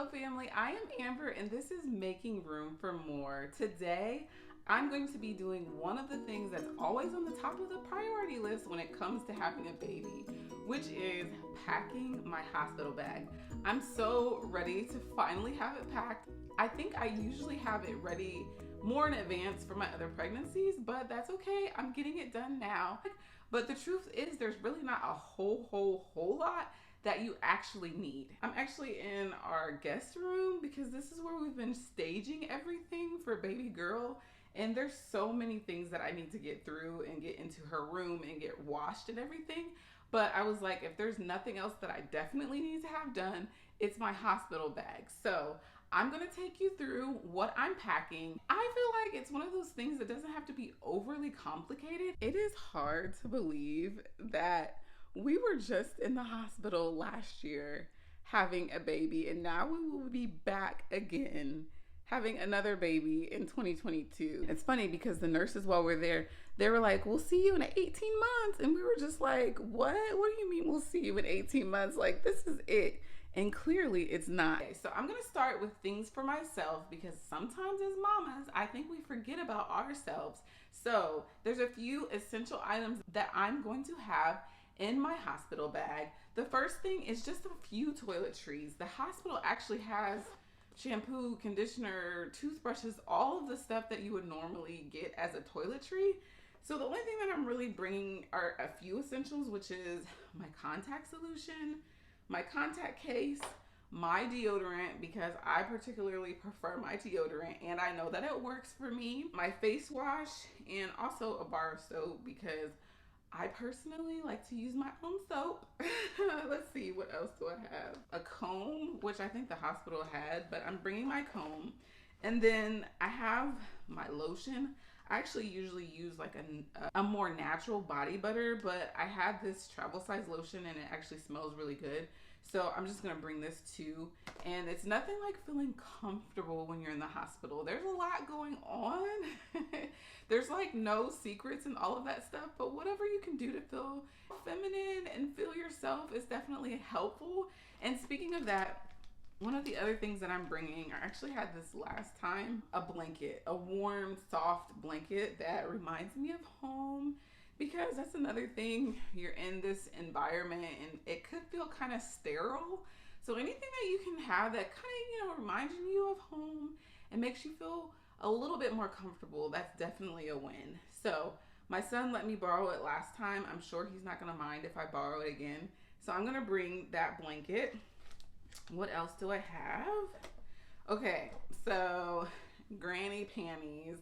Hello, family. I am Amber, and this is Making Room for More. Today, I'm going to be doing one of the things that's always on the top of the priority list when it comes to having a baby, which is packing my hospital bag. I'm so ready to finally have it packed. I think I usually have it ready more in advance for my other pregnancies, but that's okay. I'm getting it done now. But the truth is, there's really not a whole lot that you actually need. I'm actually in our guest room because this is where we've been staging everything for baby girl. And there's so many things that I need to get through and get into her room and get washed and everything. But I was like, if there's nothing else that I definitely need to have done, it's my hospital bag. So I'm gonna take you through what I'm packing. I feel like it's one of those things that doesn't have to be overly complicated. It is hard to believe that we were just in the hospital last year having a baby, and now we will be back again having another baby in 2022. It's funny because the nurses, while we're there, they were like, we'll see you in 18 months. And we were just like, what? What do you mean we'll see you in 18 months? Like, this is it. And clearly it's not. Okay, so I'm gonna start with things for myself because sometimes as mamas, I think we forget about ourselves. So there's a few essential items that I'm going to have in my hospital bag. The first thing is just a few toiletries. The hospital actually has shampoo, conditioner, toothbrushes, all of the stuff that you would normally get as a toiletry. So the only thing that I'm really bringing are a few essentials, which is my contact solution, my contact case, my deodorant, because I particularly prefer my deodorant and I know that it works for me, my face wash, and also a bar of soap because I personally like to use my own soap. Let's see, what else do I have? A comb, which I think the hospital had, but I'm bringing my comb. And then I have my lotion. I actually usually use like a more natural body butter, but I have this travel size lotion and it actually smells really good. So I'm just gonna bring this too. And it's nothing like feeling comfortable when you're in the hospital. There's a lot going on. There's like no secrets and all of that stuff, but whatever you can do to feel feminine and feel yourself is definitely helpful. And speaking of that, one of the other things that I'm bringing, I actually had this last time, a blanket, a warm, soft blanket that reminds me of home, because that's another thing. You're in this environment and it could feel kind of sterile. So anything that you can have that kind of, reminds you of home and makes you feel a little bit more comfortable, that's definitely a win. So my son let me borrow it last time. I'm sure he's not gonna mind if I borrow it again. So I'm gonna bring that blanket. What else do I have? Okay, so granny panties.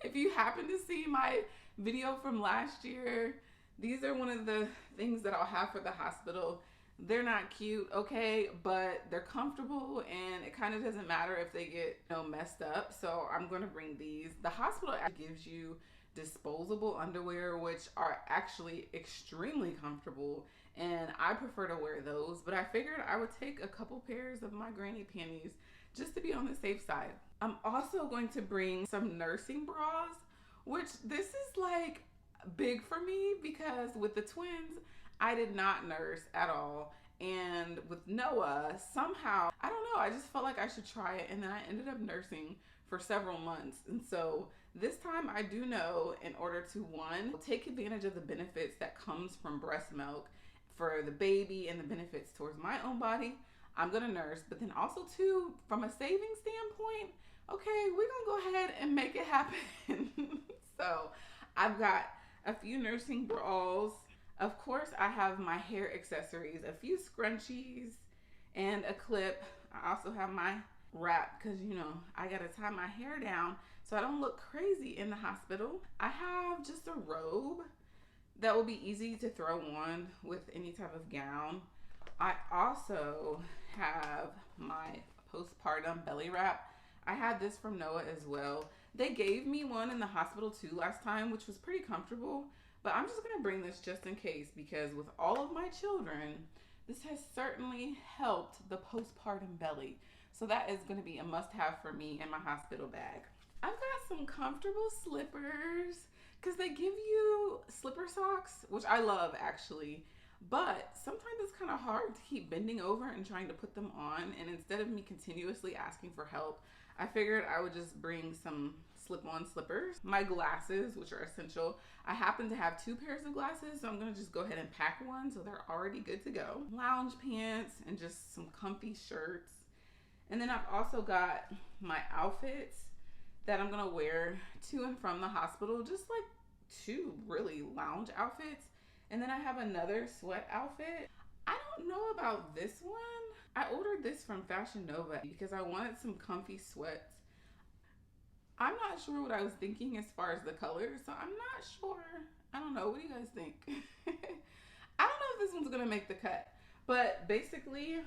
If you happen to see my video from last year, these are one of the things that I'll have for the hospital. They're not cute, okay, but they're comfortable and it kind of doesn't matter if they get messed up. So I'm gonna bring these. The hospital actually gives you disposable underwear, which are actually extremely comfortable, and I prefer to wear those, but I figured I would take a couple pairs of my granny panties just to be on the safe side. I'm also going to bring some nursing bras, which this is like big for me because with the twins, I did not nurse at all. And with Noah, somehow, I don't know, I just felt like I should try it. And then I ended up nursing for several months. And so this time I do know, in order to, one, take advantage of the benefits that comes from breast milk for the baby and the benefits towards my own body, I'm gonna nurse. But then also two, from a saving standpoint, okay, we're gonna go ahead and make it happen. So I've got a few nursing bras. Of course, I have my hair accessories, a few scrunchies, and a clip. I also have my wrap because, I gotta tie my hair down so I don't look crazy in the hospital. I have just a robe that will be easy to throw on with any type of gown. I also have my postpartum belly wrap. I had this from Noah as well. They gave me one in the hospital too last time, which was pretty comfortable. But I'm just gonna bring this just in case because with all of my children, this has certainly helped the postpartum belly. So that is gonna be a must-have for me in my hospital bag. I've got some comfortable slippers because they give you slipper socks, which I love actually. But sometimes it's kind of hard to keep bending over and trying to put them on. And instead of me continuously asking for help, I figured I would just bring some slip-on slippers, my glasses, which are essential. I happen to have 2 pairs of glasses, so I'm gonna just go ahead and pack one so they're already good to go. Lounge pants and just some comfy shirts. And then I've also got my outfits that I'm gonna wear to and from the hospital, just like 2 really lounge outfits. And then I have another sweat outfit. I don't know about this one. I ordered this from Fashion Nova because I wanted some comfy sweats. I'm not sure what I was thinking as far as the colors, so I'm not sure. I don't know. What do you guys think? I don't know if this one's gonna make the cut, but basically,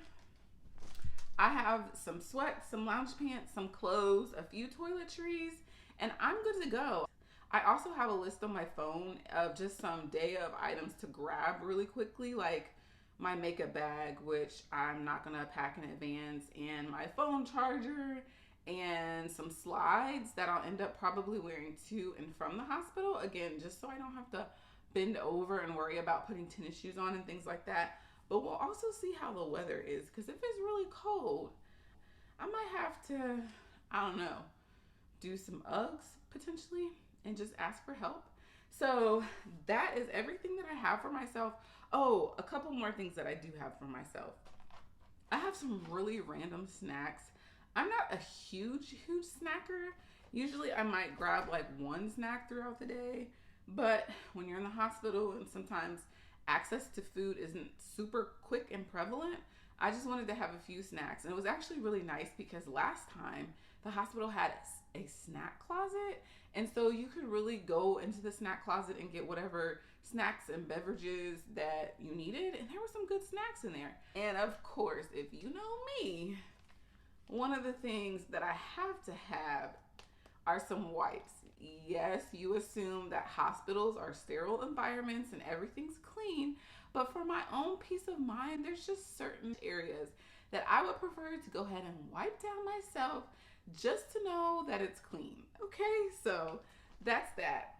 I have some sweats, some lounge pants, some clothes, a few toiletries, and I'm good to go. I also have a list on my phone of just some day of items to grab really quickly, like my makeup bag, which I'm not gonna pack in advance, and my phone charger, and some slides that I'll end up probably wearing to and from the hospital. Again, just so I don't have to bend over and worry about putting tennis shoes on and things like that. But we'll also see how the weather is, because if it's really cold, I might have to, I don't know, do some Uggs potentially and just ask for help. So that is everything that I have for myself. Oh, a couple more things that I do have for myself. I have some really random snacks. I'm not a huge snacker. Usually I might grab like one snack throughout the day, but when you're in the hospital and sometimes access to food isn't super quick and prevalent, I just wanted to have a few snacks. And it was actually really nice because last time the hospital had a snack closet. And so you could really go into the snack closet and get whatever snacks and beverages that you needed. And there were some good snacks in there. And of course, if you know me, one of the things that I have to have are some wipes. Yes, you assume that hospitals are sterile environments and everything's clean, but for my own peace of mind, there's just certain areas that I would prefer to go ahead and wipe down myself just to know that it's clean. Okay, so that's that.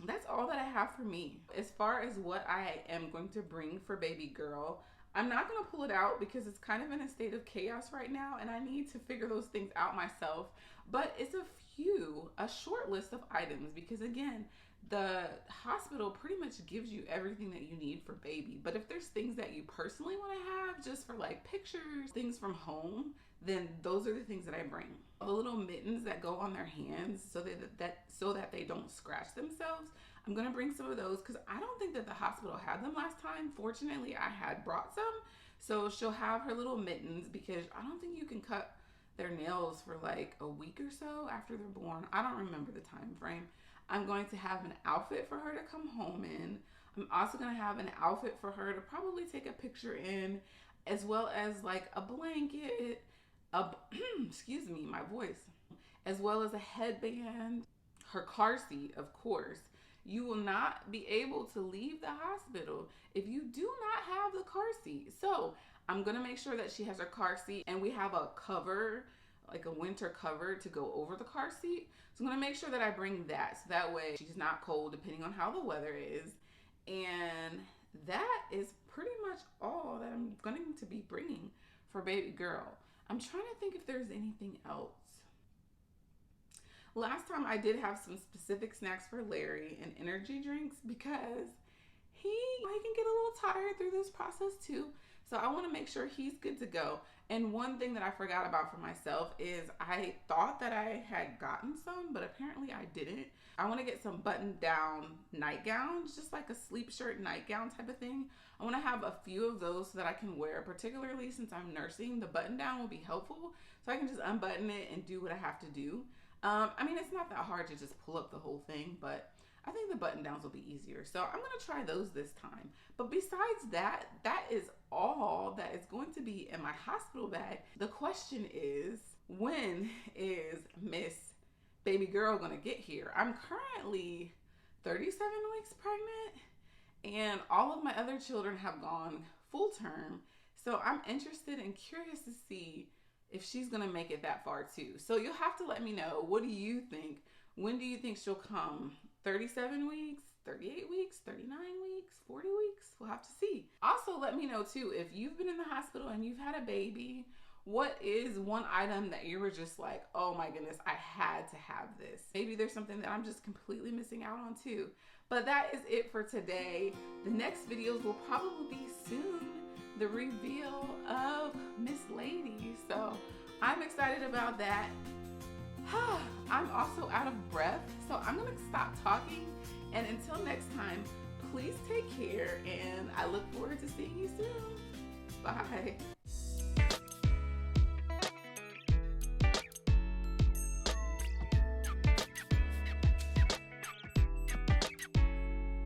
That's all that I have for me. As far as what I am going to bring for baby girl, I'm not going to pull it out because it's kind of in a state of chaos right now and I need to figure those things out myself. But it's a short list of items, because again, the hospital pretty much gives you everything that you need for baby. But if there's things that you personally want to have just for like pictures, things from home, then those are the things that I bring. The little mittens that go on their hands so that they don't scratch themselves. I'm gonna bring some of those because I don't think that the hospital had them last time. Fortunately, I had brought some. So she'll have her little mittens because I don't think you can cut their nails for like a week or so after they're born. I don't remember the time frame. I'm going to have an outfit for her to come home in. I'm also going to have an outfit for her to probably take a picture in, as well as like a blanket, excuse me, my voice, as well as a headband, her car seat, of course. You will not be able to leave the hospital if you do not have the car seat. So I'm going to make sure that she has her car seat, and we have a cover, like a winter cover to go over the car seat. So I'm going to make sure that I bring that, so that way she's not cold depending on how the weather is. And that is pretty much all that I'm going to be bringing for baby girl. I'm trying to think if there's anything else. Last time I did have some specific snacks for Larry and energy drinks because he can get a little tired through this process too. So I want to make sure he's good to go. And one thing that I forgot about for myself is I thought that I had gotten some, but apparently I didn't. I want to get some button down nightgowns, just like a sleep shirt nightgown type of thing. I want to have a few of those so that I can wear, particularly since I'm nursing. The button down will be helpful, so I can just unbutton it and do what I have to do. I mean, it's not that hard to just pull up the whole thing, but I think the button downs will be easier. So I'm going to try those this time. But besides that, that is all that is going to be in my hospital bag. The question is, when is Miss Baby Girl going to get here? I'm currently 37 weeks pregnant, and all of my other children have gone full term. So I'm interested and curious to see if she's going to make it that far too. So you'll have to let me know. What do you think? When do you think she'll come? 37 weeks? 38 weeks, 39 weeks, 40 weeks. We'll have to see. Also, let me know too, if you've been in the hospital and you've had a baby, what is one item that you were just like, oh my goodness, I had to have this? Maybe there's something that I'm just completely missing out on too. But that is it for today. The next videos will probably be soon. The reveal of Miss Lady. So I'm excited about that. I'm also out of breath, so I'm gonna stop talking. And until next time, please take care, and I look forward to seeing you soon. Bye.